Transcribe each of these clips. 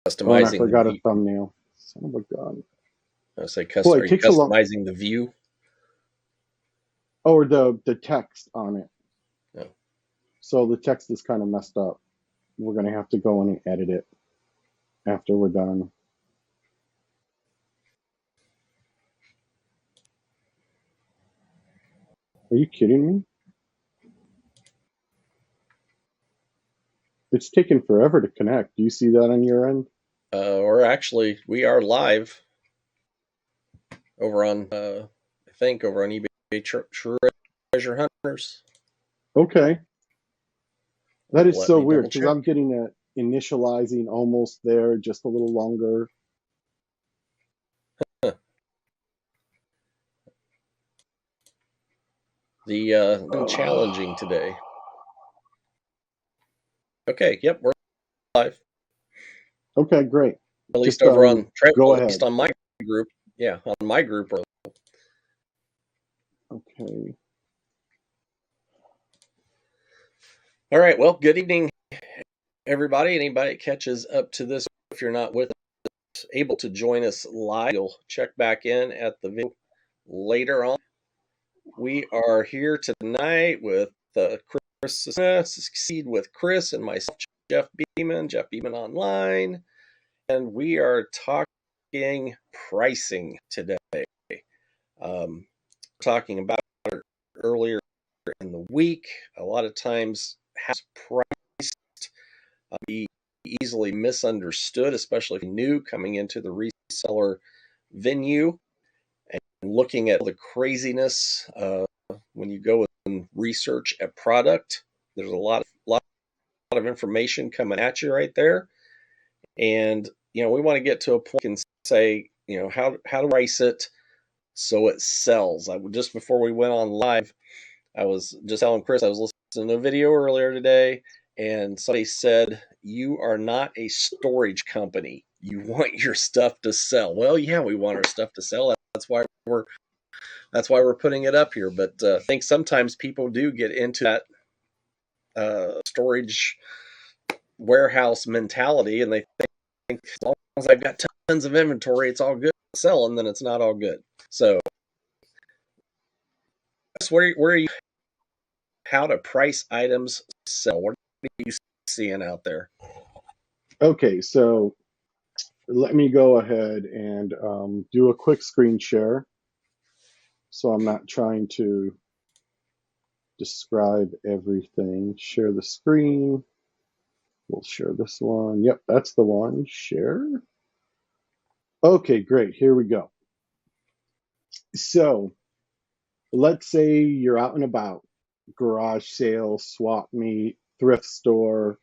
Oh, and I customizing the forgot a view. thumbnail. Son of a gun. I say, Boy, are it you takes a long. customizing the view? Oh, or the text on it. No. So the text is kind of messed up. We're gonna have to go in and edit it after we're done. Are you kidding me? It's taken forever to connect. Do you see that on your end? Or actually, we are live over on, I think, over on eBay Treasure Hunters. Okay. That is Let so me weird double because check. I'm getting a initializing almost there, just a little longer. Been challenging today. Okay, yep, we're live. Okay, great. At least Just over on go at least ahead. on my group. Yeah, on my group. Okay. All right. Well, good evening, everybody. Anybody that catches up to this, if you're not with us, able to join us live, you'll check back in at the video later on. We are here tonight with Chris Succeed with Chris and myself, Jeff Beeman Online, and we are talking pricing today. Talking about it earlier in the week. A lot of times, has priced be easily misunderstood, especially if you're new coming into the reseller venue and looking at the craziness when you go and research a product. There's a lot of information coming at you right there, and we want to get to a point and say how to price it so it sells. Just before we went on live, I was just telling Chris I was listening to a video earlier today, and somebody said, "You are not a storage company. You want your stuff to sell." Well, yeah, we want our stuff to sell. That's why we're putting it up here. But I think sometimes people do get into that storage warehouse mentality, and they think as long as I've got tons of inventory, it's all good to sell, and then it's not all good. So, where are you? How to price items sell? What are you seeing out there? Okay, so let me go ahead and do a quick screen share. So I'm not trying to describe everything. Share the screen. We'll share this one. Yep, that's the one. Share. Okay, great. Here we go. So let's say you're out and about, garage sale, swap meet, thrift store,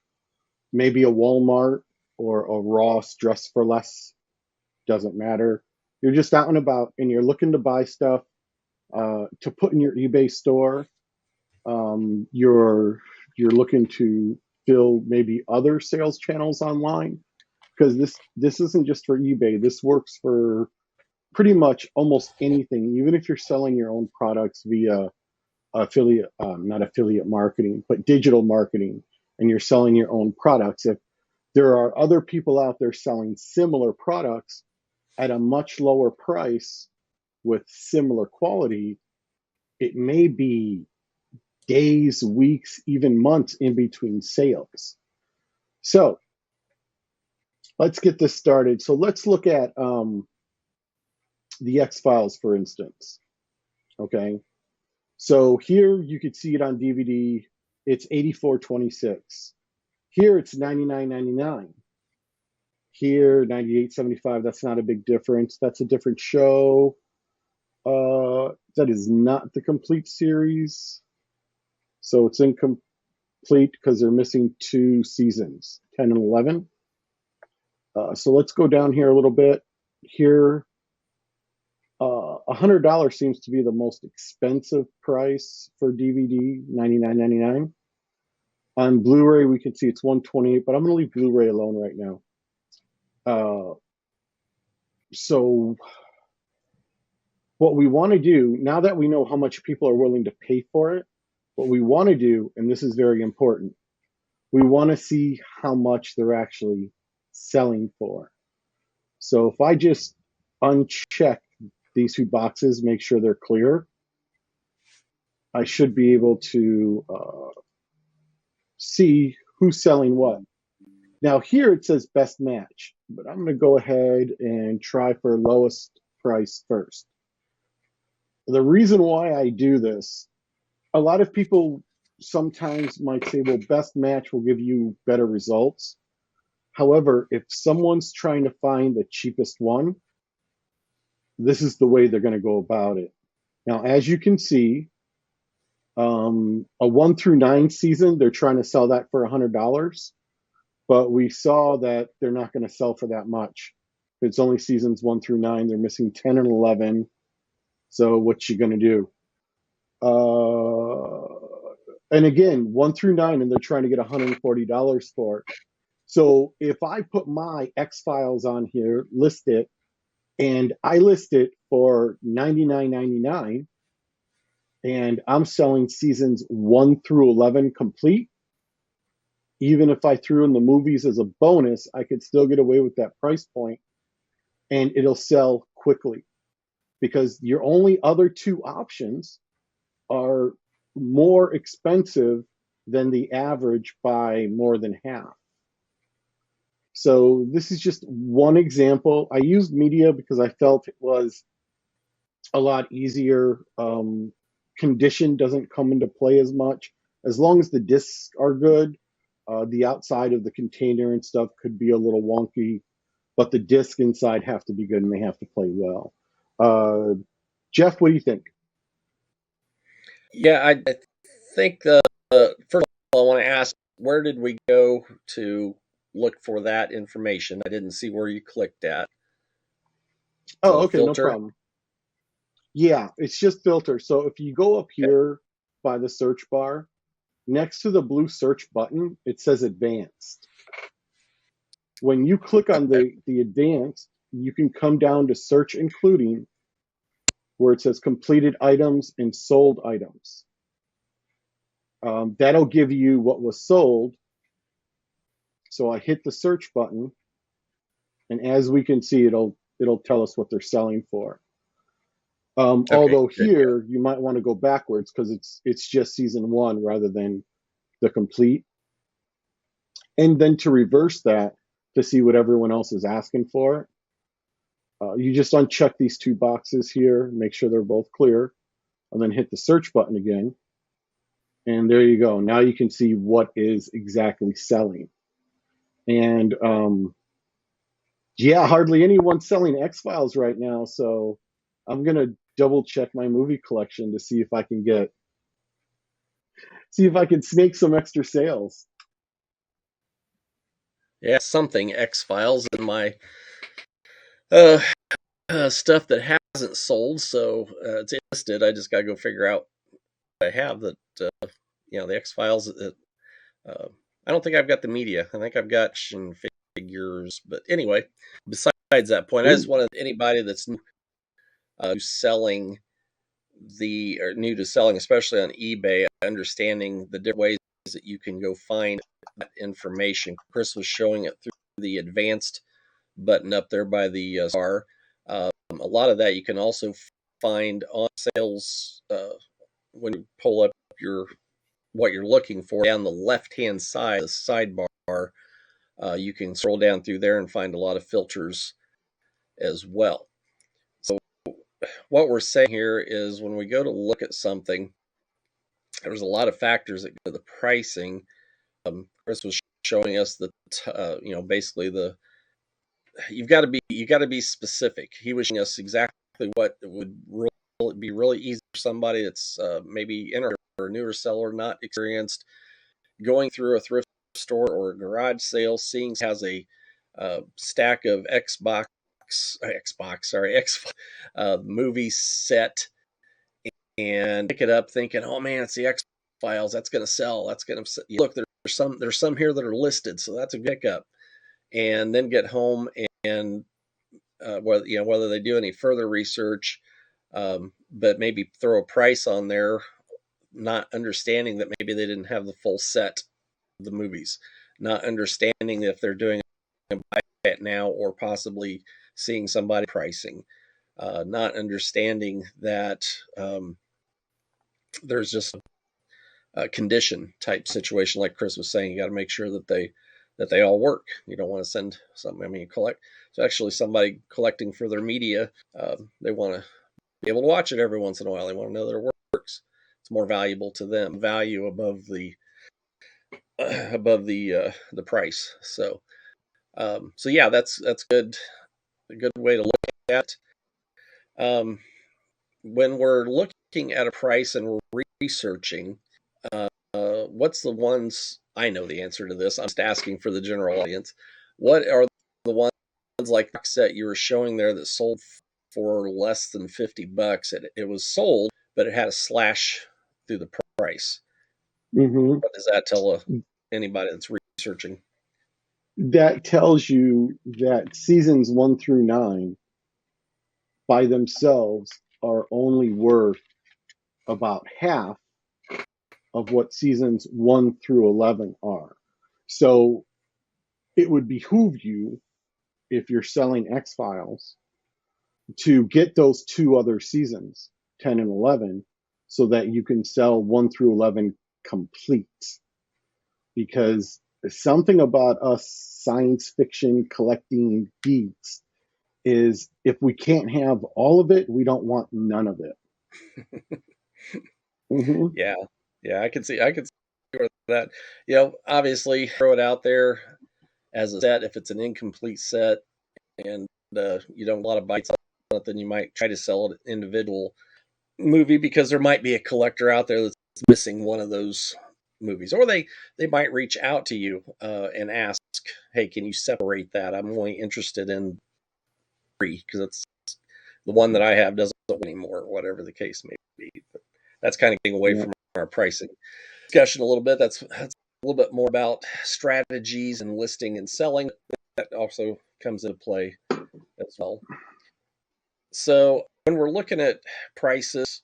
maybe a Walmart or a Ross Dress for Less, doesn't matter. You're just out and about and you're looking to buy stuff to put in your eBay store. You're looking to fill maybe other sales channels online because this isn't just for eBay. This works for pretty much almost anything, even if you're selling your own products via affiliate, not affiliate marketing, but digital marketing, and you're selling your own products. If there are other people out there selling similar products at a much lower price with similar quality, it may be days, weeks, even months in between sales. So let's get this started. So let's look at the X-Files, for instance. Okay. So here you could see it on DVD. It's $84.26. Here it's $99.99. Here $98.75. That's not a big difference. That's a different show. That is not the complete series. So it's incomplete because they're missing 2 seasons, 10 and 11. So let's go down here a little bit. Here, $100 seems to be the most expensive price for DVD, $99.99. On Blu-ray, we can see it's $128, but I'm going to leave Blu-ray alone right now. So what we want to do, now that we know how much people are willing to pay for it, what we want to do, and this is very important, we want to see how much they're actually selling for. So if I just uncheck these two boxes, make sure they're clear, I should be able to see who's selling what. Now here it says best match, but I'm going to go ahead and try for lowest price first. The reason why I do this, a lot of people sometimes might say, well, best match will give you better results. However, if someone's trying to find the cheapest one, this is the way they're going to go about it. Now, as you can see, a 1 through 9 season, they're trying to sell that for $100, but we saw that they're not going to sell for that much. It's only seasons 1 through 9. They're missing 10 and 11. So what you going to do? And again, 1 through 9, and they're trying to get $140 for it. So if I put my X Files on here, list it, and I list it for $99.99, and I'm selling seasons 1 through 11 complete, even if I threw in the movies as a bonus, I could still get away with that price point, and it'll sell quickly because your only other two options are more expensive than the average by more than half. So this is just one example. I used media because I felt it was a lot easier. Condition doesn't come into play as much. As long as the discs are good, the outside of the container and stuff could be a little wonky, but the disc inside have to be good and they have to play well. Jeff, what do you think? Yeah, I think first of all, I want to ask, where did we go to look for that information? I didn't see where you clicked at. Oh, The okay, no filter. problem. Yeah, it's just filter. So if you go up Okay. here by the search bar, next to the blue search button, it says advanced. When you click on Okay. the advanced, you can come down to search including, where it says completed items and sold items. That'll give you what was sold. So I hit the search button, and as we can see, it'll tell us what they're selling for. Okay. Although Good. Yeah. here you might want to go backwards because it's just season 1 rather than the complete, and then to reverse that to see what everyone else is asking for. You just uncheck these two boxes here, make sure they're both clear, and then hit the search button again. And there you go. Now you can see what is exactly selling. And yeah, hardly anyone's selling X Files right now. So I'm gonna double check my movie collection to see if I can snake some extra sales. Yeah. Something X-Files in my uh, stuff that hasn't sold, so it's listed. I just got to go figure out what I have that. The X-Files. Uh, I don't think I've got the media. I think I've got action figures. But anyway, besides that point, I just Ooh, wanted anybody that's new, selling or new to selling, especially on eBay, understanding the different ways that you can go find that information. Chris was showing it through the advanced button up there by the star. A lot of that you can also find on sales when you pull up your what you're looking for down the left hand side, the sidebar. You can scroll down through there and find a lot of filters as well. So what we're saying here is when we go to look at something, there's a lot of factors that go to the pricing. Chris was showing us that basically you got to be specific. He was showing us exactly what would be really easy for somebody that's maybe in or a newer seller, not experienced, going through a thrift store or a garage sale, seeing has a stack of X movie set, and pick it up thinking, oh man, it's the X Files. That's going to sell. That's going to look. There's some here that are listed, so that's a pickup. And then get home and whether they do any further research, but maybe throw a price on there, not understanding that maybe they didn't have the full set of the movies, not understanding if they're doing to buy it now, or possibly seeing somebody pricing, not understanding that there's just a condition type situation, like Chris was saying. You got to make sure that they all work. You don't want to send something. I mean, collect. So actually, somebody collecting for their media, they want to be able to watch it every once in a while. They want to know that it works. It's more valuable to them, value above the the price. So yeah, that's good. A good way to look at. Um, when we're looking at a price and we're researching, what's the ones? I know the answer to this. I'm just asking for the general audience. What are the ones like that you were showing there that sold for less than $50? It was sold, but it had a slash through the price. Mm-hmm. What does that tell anybody that's researching? That tells you that seasons 1 through 9 by themselves are only worth about half of what seasons 1 through 11 are. So it would behoove you, if you're selling X Files, to get those 2 other seasons, 10 and 11, so that you can sell 1 through 11 complete. Because something about us science fiction collecting geeks is, if we can't have all of it, we don't want none of it. Mm-hmm. Yeah, I can see that. Obviously throw it out there as a set. If it's an incomplete set and you don't have a lot of bites on it, then you might try to sell an individual movie, because there might be a collector out there that's missing one of those movies, or they might reach out to you and ask, hey, can you separate that? I'm only interested in 3 because that's the one that I have doesn't anymore, whatever the case may be. But that's kind of getting away Yeah. from our pricing discussion a little bit. That's a little bit more about strategies and listing and selling. That also comes into play as well. So when we're looking at prices,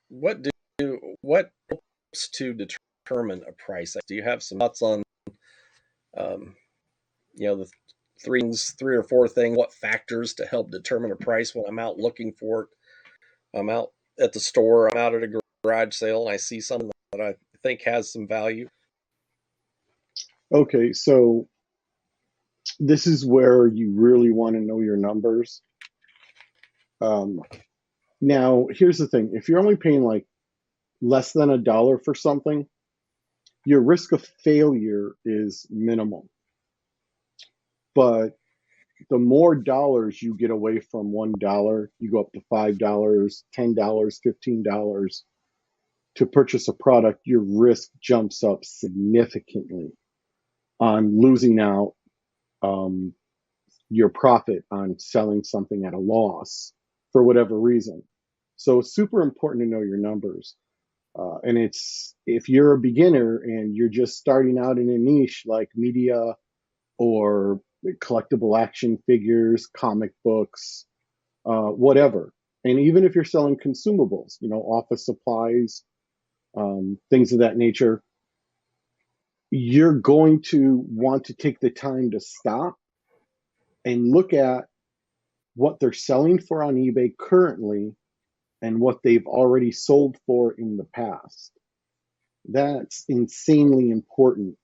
what helps to determine a price? Do you have some thoughts on um, the three or four things? What factors to help determine a price when I'm out looking for it? I'm out at the store. I'm out at a garage sale, and I see something that I think has some value. Okay, so this is where you really want to know your numbers. Now, here's the thing: if you're only paying like less than $1 for something, your risk of failure is minimal. But the more dollars you get away from $1, you go up to $5, $10, $15 to purchase a product, your risk jumps up significantly on losing out your profit on selling something at a loss for whatever reason. So it's super important to know your numbers. And it's, if you're a beginner and you're just starting out in a niche like media or collectible action figures, comic books, whatever. And even if you're selling consumables, office supplies, things of that nature, you're going to want to take the time to stop and look at what they're selling for on eBay currently and what they've already sold for in the past. That's insanely important.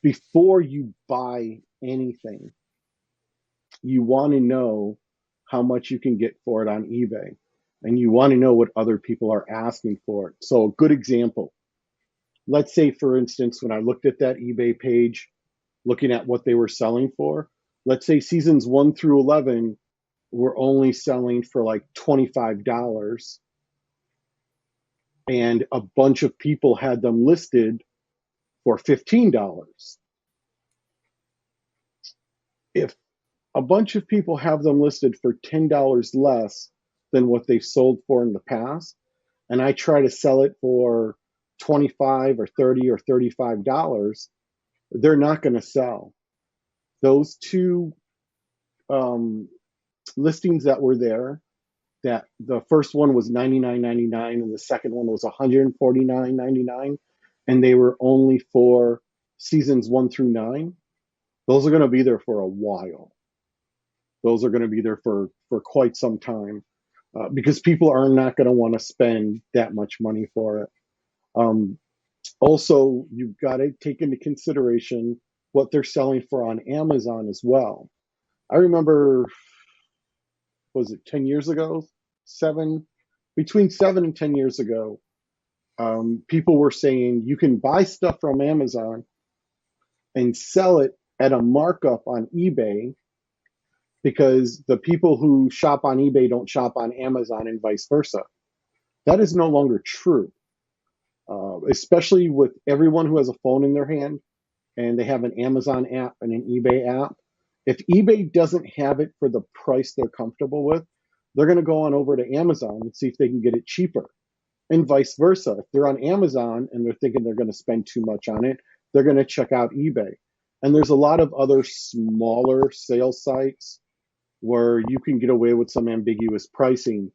Before you buy anything, you want to know how much you can get for it on eBay, and you want to know what other people are asking for it. So, a good example, let's say, for instance, when I looked at that eBay page, looking at what they were selling for, let's say seasons 1 through 11 were only selling for like $25, and a bunch of people had them listed for $15. If a bunch of people have them listed for $10 less than what they've sold for in the past, and I try to sell it for 25 or 30 or $35, they're not going to sell. Those two listings that were there, that the first one was $99.99 and the second one was $149.99, and they were only for seasons 1 through 9. those are going to be there for a while. Those are going to be there for quite some time, because people are not going to want to spend that much money for it. Um, Also, you've got to take into consideration what they're selling for on Amazon as well. I remember, was it 10 years ago? Seven, between 7 and 10 years ago, people were saying you can buy stuff from Amazon and sell it at a markup on eBay because the people who shop on eBay don't shop on Amazon and vice versa. That is no longer true, especially with everyone who has a phone in their hand and they have an Amazon app and an eBay app. If eBay doesn't have it for the price they're comfortable with, they're going to go on over to Amazon and see if they can get it cheaper, and vice versa. If they're on Amazon and they're thinking they're going to spend too much on it, they're going to check out eBay. And there's a lot of other smaller sales sites where you can get away with some ambiguous pricing,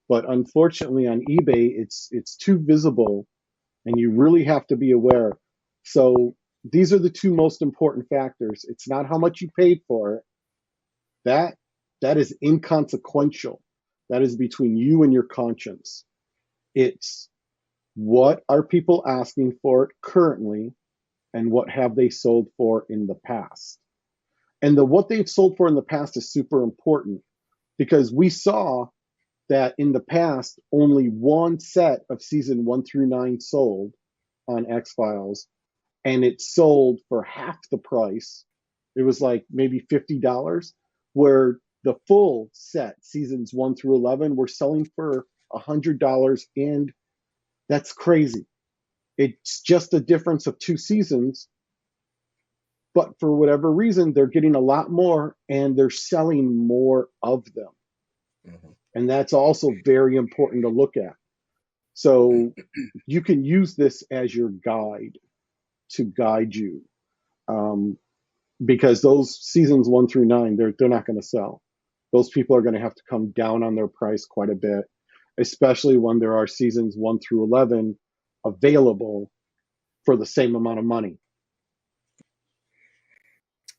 but unfortunately on eBay it's too visible and you really have to be aware. So these are the two most important factors. It's not how much you paid for it. That that is inconsequential. That is between you and your conscience. It's what are people asking for it currently and what have they sold for in the past. And the what they've sold for in the past is super important because we saw that in the past only one set of season 1 through 9 sold on X Files, and it sold for half the price. It was like maybe $50, where the full set, seasons 1 through 11, were selling for $100, and that's crazy. It's just a difference of 2 seasons, but for whatever reason, they're getting a lot more and they're selling more of them. Mm-hmm. And that's also very important to look at. So you can use this as your guide to guide you, um, because those seasons 1 through 9, they're not going to sell. Those people are going to have to come down on their price quite a bit, especially when there are seasons 1 through 11 available for the same amount of money.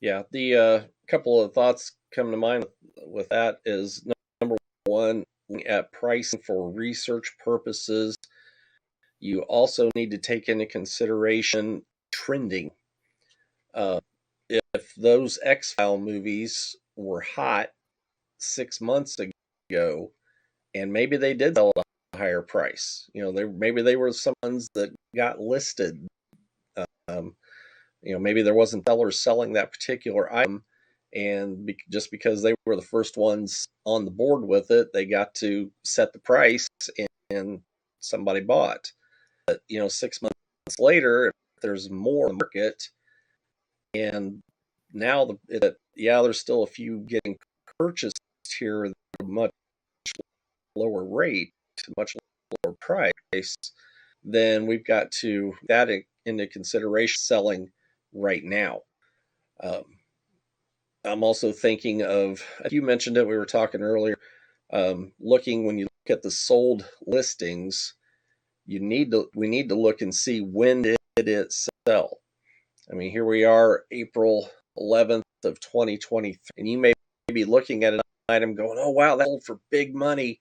Yeah, the couple of thoughts come to mind with that is number one, at pricing for research purposes. You also need to take into consideration trending. If those X-File movies were hot 6 months ago, and maybe they did sell at a higher price, maybe they were some ones that got listed. Maybe there wasn't sellers selling that particular item, and just because they were the first ones on the board with it, they got to set the price, and somebody bought. But 6 months later, if there's more in the market, and now there's still a few getting purchased here at a much lower rate, much lower price, then we've got to that into consideration selling right now. I'm also thinking of, you mentioned it, we were talking earlier, when you look at the sold listings, we need to look and see when did it sell. I mean, here we are, April 11th of 2023, and you may be looking at an item going, oh wow, that sold for big money,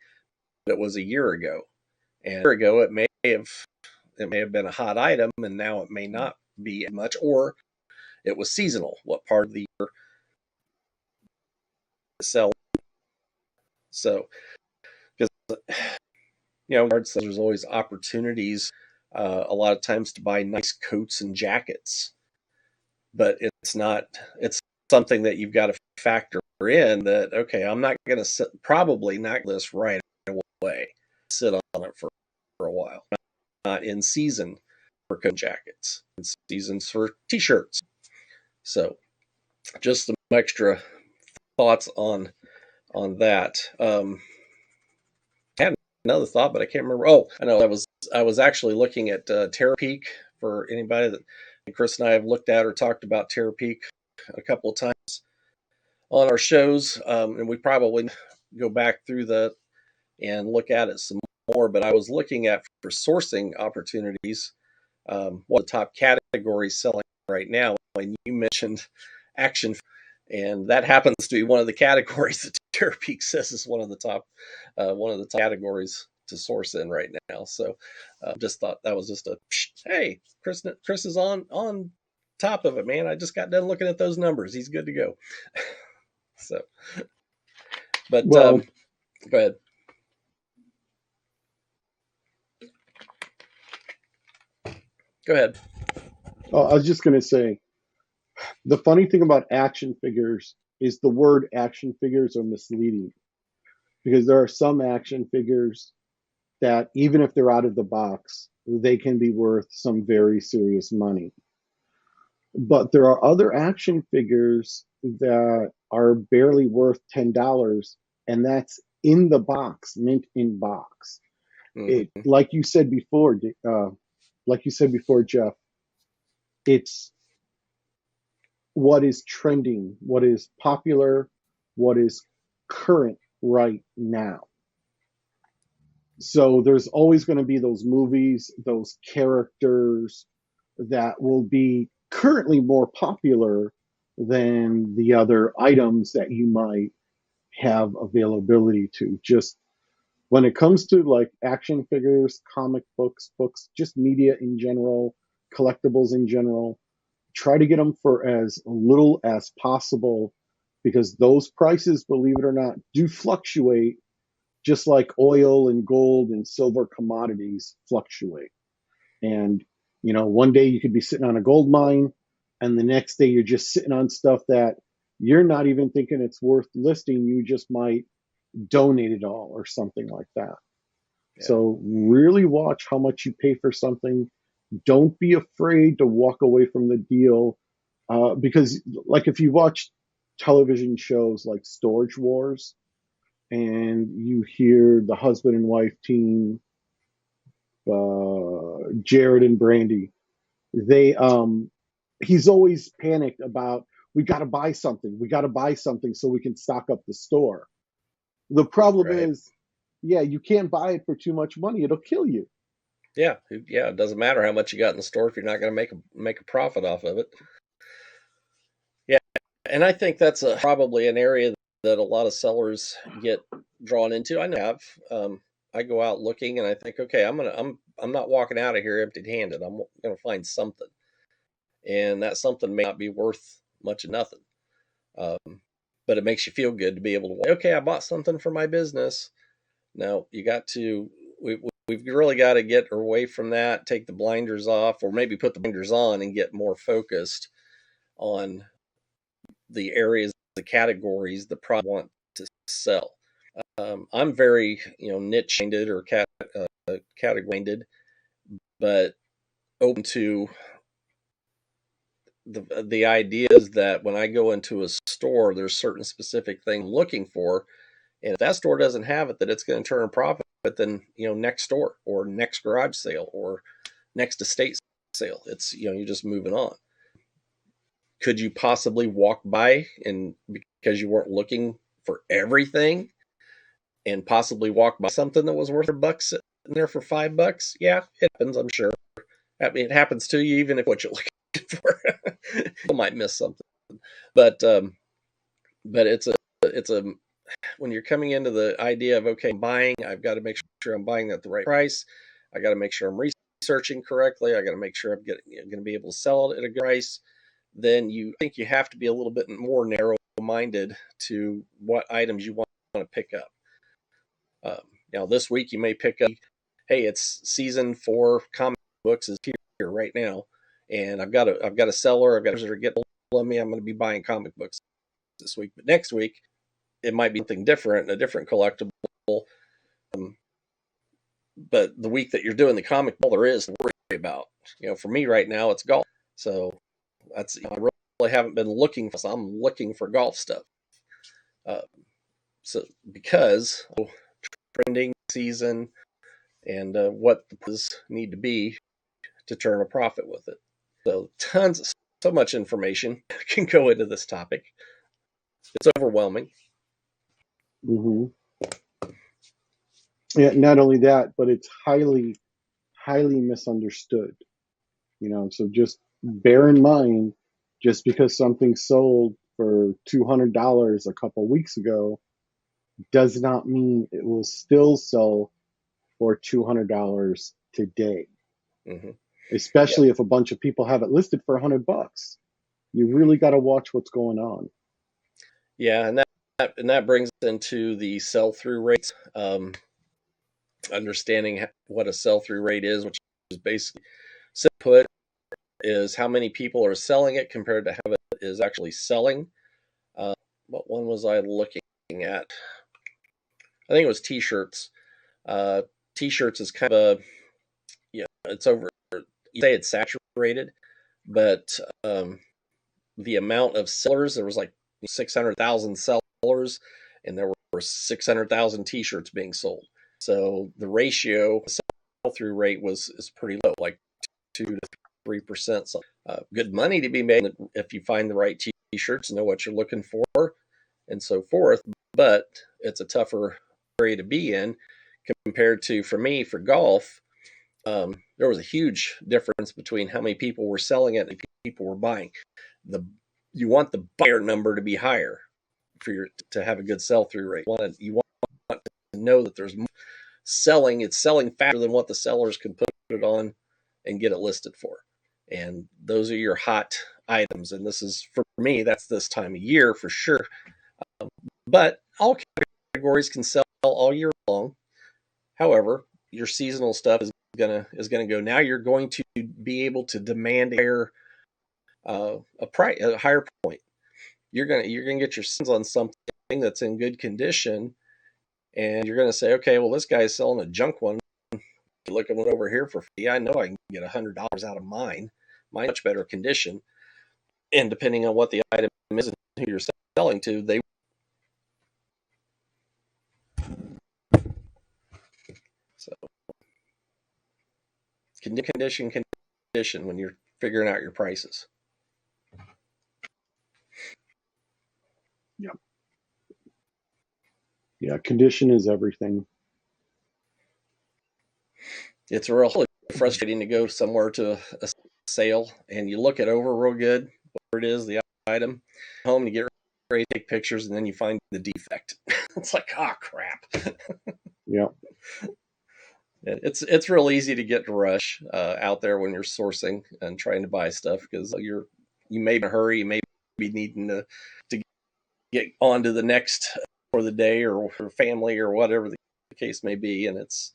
but it was a year ago. And a year ago, it may have been a hot item, and now it may not be as much, or it was seasonal. What part of the year sell? So, because there's always opportunities, a lot of times, to buy nice coats and jackets, but it's something that you've got to factor in that, okay, I'm not going to probably not this right away, sit on it for a while. Not in season for coat jackets, in seasons for t-shirts. So just some extra thoughts on that. I had another thought, but I can't remember. Oh, I know, I was actually looking at Terra Peak. For anybody that Chris and I have looked at or talked about Terra Peak a couple of times on our shows, and we probably go back through that and look at it some more. But I was looking at, for sourcing opportunities, what the top categories selling right now. And you mentioned action, and that happens to be one of the categories that Terapeak says is one of the top categories to source in right now. So just thought that was just a hey, Chris is on top of it, man. I just got done looking at those numbers. He's good to go. So, but Well, go ahead. Go ahead. I was just going to say, the funny thing about action figures is the word action figures are misleading, because there are some action figures that, even if they're out of the box, they can be worth some very serious money. But there are other action figures that are barely worth $10, and that's in the box, mint in box. It, Mm-hmm. like you said before, Jeff, it's what is trending, what is popular, what is current right now. So there's always going to be those movies, those characters that will be currently more popular than the other items that you might have availability to. Just when it comes to like action figures, comic books, just media in general, collectibles in general, try to get them for as little as possible, because those prices, believe it or not, do fluctuate, just like oil and gold and silver commodities fluctuate. And, one day you could be sitting on a gold mine, and the next day you're just sitting on stuff that you're not even thinking it's worth listing. You just might donate it all or something like that. Yeah. So really watch how much you pay for something. Don't be afraid to walk away from the deal, because, like, if you watch television shows like Storage Wars, and you hear the husband and wife team, Jared and Brandy, they he's always panicked about, we got to buy something, so we can stock up the store. The problem Right. is, yeah, you can't buy it for too much money, it'll kill you. Yeah. It doesn't matter how much you got in the store if you're not going to make a profit off of it. Yeah, and I think that's probably an area that a lot of sellers get drawn into. I have. I go out looking, and I think, okay, I'm not walking out of here empty-handed. I'm going to find something, and that something may not be worth much of nothing. But it makes you feel good to be able to, okay, I bought something for my business. Now you got to, we've really got to get away from that, take the blinders off, or maybe put the blinders on and get more focused on the areas, the categories, the product I want to sell. I'm very, niche minded or category minded, but open to the ideas that when I go into a store, there's certain specific thing I'm looking for, and if that store doesn't have it, that it's going to turn a profit. But then, next store or next garage sale or next estate sale, it's, you're just moving on. Could you possibly walk by, and because you weren't looking for everything, and possibly walk by something that was worth $1 sitting there for $5? Yeah, it happens, I'm sure. I mean, it happens to you even if what you're looking for. You might miss something. But it's a when you're coming into the idea of, okay, I'm buying, I've got to make sure I'm buying at the right price. I got to make sure I'm researching correctly. I got to make sure I'm going to be able to sell it at a good price. Then you think you have to be a little bit more narrow-minded to what items you want to pick up. Now, this week you may pick up, hey, it's season 4 comic books is here right now, and I've got a seller, I've got to get hold of me. I'm going to be buying comic books this week, but next week it might be something different, a different collectible. But the week that you're doing the comic, all there is to worry about. For me right now, it's golf. So that's, I really haven't been looking for. I'm looking for golf stuff. So because trending season and what the prices need to be to turn a profit with it. So so much information can go into this topic. It's overwhelming. Mm-hmm. Yeah, not only that, but it's highly, highly misunderstood. So just bear in mind, Just because something sold for $200 a couple weeks ago does not mean it will still sell for $200 today. Mm-hmm. Yep. Especially if a bunch of people have it listed for $100. You really got to watch what's going on. Yeah, and that brings us into the sell-through rates. Understanding what a sell-through rate is, which is basically put is how many people are selling it compared to how it is actually selling. What one was I looking at? I think it was t-shirts. Uh, T-shirts is kind of a, it's over. You say it's saturated, but the amount of sellers, there was like 600,000 sellers, and there were 600,000 t-shirts being sold. So the ratio, sell-through rate is pretty low, like 2 to 3%. So good money to be made if you find the right t-shirts, know what you're looking for, and so forth. But it's a tougher area to be in compared to, for me, for golf. There was a huge difference between how many people were selling it and people were buying. You want the buyer number to be higher to have a good sell through rate. You want to know that there's selling. It's selling faster than what the sellers can put it on and get it listed for. And those are your hot items. And this is, for me, that's this time of year for sure. But all categories can sell all year long. However, your seasonal stuff is gonna go. Now you're going to be able to demand a higher point. You're gonna get your hands on something that's in good condition, and you're gonna say, okay, well, this guy's selling a junk one. Looking it over here for free. I know I can get $100 out of mine. Mine's much better condition, and depending on what the item is and who you're selling to, they so condition when you're figuring out your prices. Yeah. Yeah, condition is everything. It's real frustrating to go somewhere to a sale and you look it over real good, whatever it is, the item, home, and you get ready to take pictures, and then you find the defect. It's like, oh crap. Yeah. It's real easy to get to rush out there when you're sourcing and trying to buy stuff because you may be in a hurry, you may be needing to get on to the next for the day or family or whatever the case may be, and it's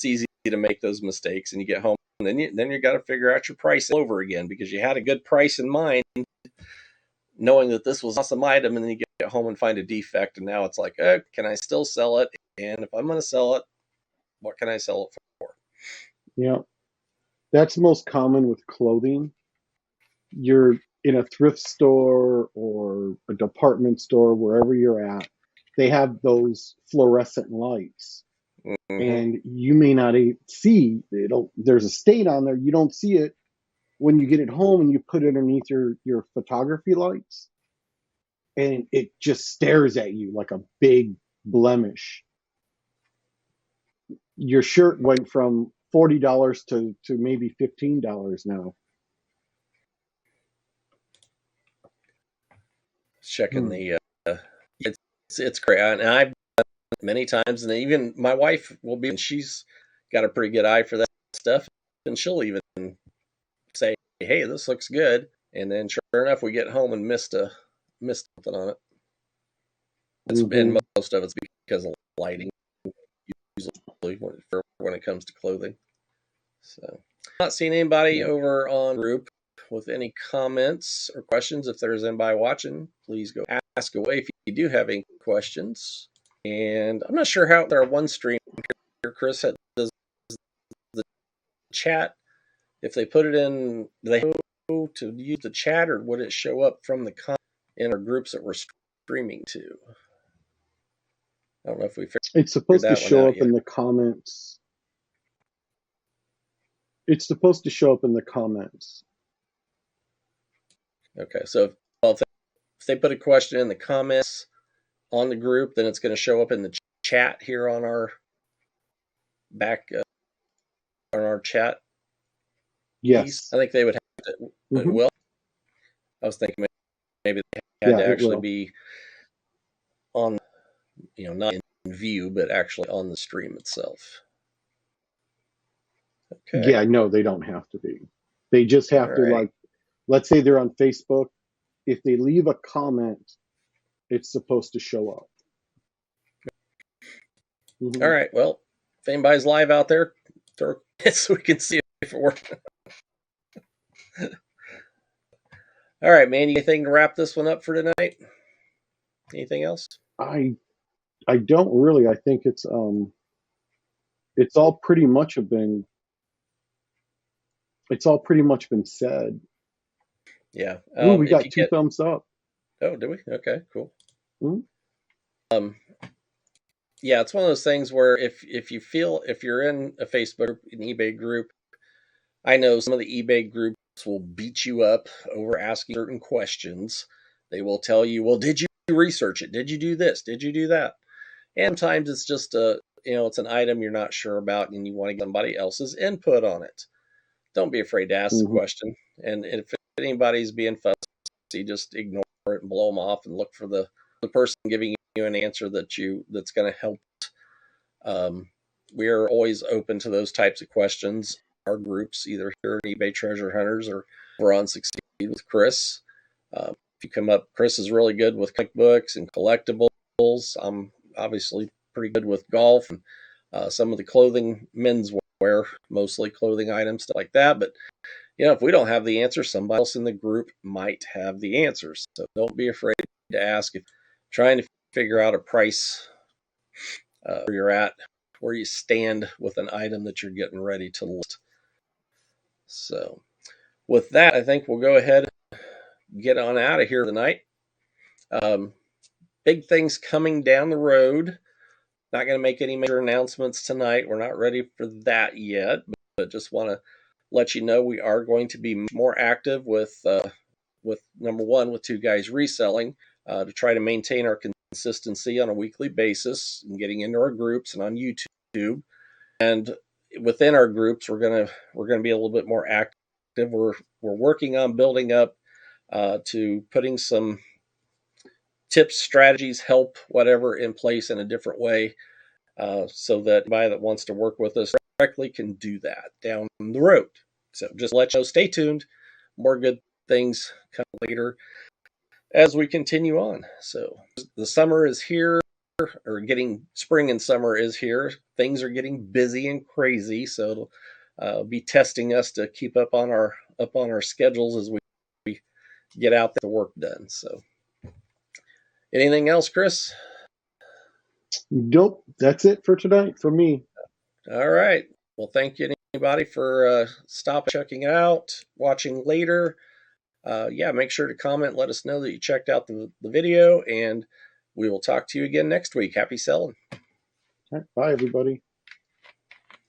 easy to make those mistakes, and you get home and then you got to figure out your price over again because you had a good price in mind, knowing that this was an awesome item, and then you get home and find a defect, and now it's like, can I still sell it? And if I'm going to sell it, what can I sell it for? Yeah. That's most common with clothing. You're in a thrift store or a department store, wherever you're at, they have those fluorescent lights. Mm-hmm. And you may not see there's a stain on there. You don't see it when you get it home and you put it underneath your photography lights. And it just stares at you like a big blemish. Your shirt went from $40 to maybe $15 now. Checking the it's great, and I've done it many times, and even my wife will be, and she's got a pretty good eye for that stuff, and she'll even say, hey, this looks good, and then sure enough we get home and missed something on it. And most of it's because of lighting, usually when it comes to clothing. So I'm not seeing anybody over on group with any comments or questions. If there's anybody watching, please go ask away if you do have any questions. And I'm not sure how our OneStream here, Chris, does the chat. If they put it in, do they go to use the chat, or would it show up from the in our groups that we're streaming to? I don't know if we figured It's supposed to that one show out up yet. in the comments. It's supposed to show up in the comments. Okay, so if they put a question in the comments on the group, then it's going to show up in the chat here on our on our chat piece. Yes. I think they would have to. It will. I was thinking maybe they had Yeah, to it actually will. be on, not in view, but actually on the stream itself. Okay. Yeah, no, they don't have to be. They just All have to, righty. like, let's say they're on Facebook. If they leave a comment, it's supposed to show up. All Hmm. right. Well, if anybody's live out there, throw it so we can see if it works. All right, man. Anything to wrap this one up for tonight? Anything else? I I don't really. I think it's all pretty much been it's all pretty much been said. Yeah. Ooh, we If got you two get, thumbs up. oh, do we? Okay, cool. Mhm. Um, yeah, it's one of those things where if you feel if you're in a Facebook group, an eBay group, I know some of the eBay groups will beat you up over asking certain questions. They will tell you, "Well, did you research it? Did you do this? Did you do that?" And sometimes it's just it's an item you're not sure about and you want to get somebody else's input on it. Don't be afraid to ask the Mhm. question. And if anybody's being fussy, just ignore it and blow them off and look for the person giving you an answer that's going to help. Um, we are always open to those types of questions. Our groups, either here at eBay Treasure Hunters or we're on Succeed with Chris. If you come up, Chris is really good with comic books and collectibles. I'm obviously pretty good with golf and some of the clothing, men's wear, mostly clothing items, stuff like that. But if we don't have the answer, somebody else in the group might have the answers. So don't be afraid to ask. If trying to figure out a price where you're at, where you stand with an item that you're getting ready to list. So with that, I think we'll go ahead and get on out of here tonight. Um, Big things coming down the road. Not going to make any major announcements tonight. We're not ready for that yet, but just want to let you know we are going to be more active with number one, with Two Guys Reselling, to try to maintain our consistency on a weekly basis and getting into our groups and on YouTube. And within our groups, we're gonna be a little bit more active. We're working on building up to putting some tips, strategies, help, whatever in place in a different way, so that anybody that wants to work with us directly can do that down the road. So just let you know, stay tuned. More good things come later as we continue on. So the summer is here, or getting spring and summer is here. Things are getting busy and crazy, so it'll be testing us to keep up on our schedules as we get out the work done. So, anything else, Chris? Nope, that's it for tonight for me. All right. Well, thank you anybody for stopping, checking it out, watching later. Yeah, make sure to comment. Let us know that you checked out the video, and we will talk to you again next week. Happy selling. All right, bye, everybody.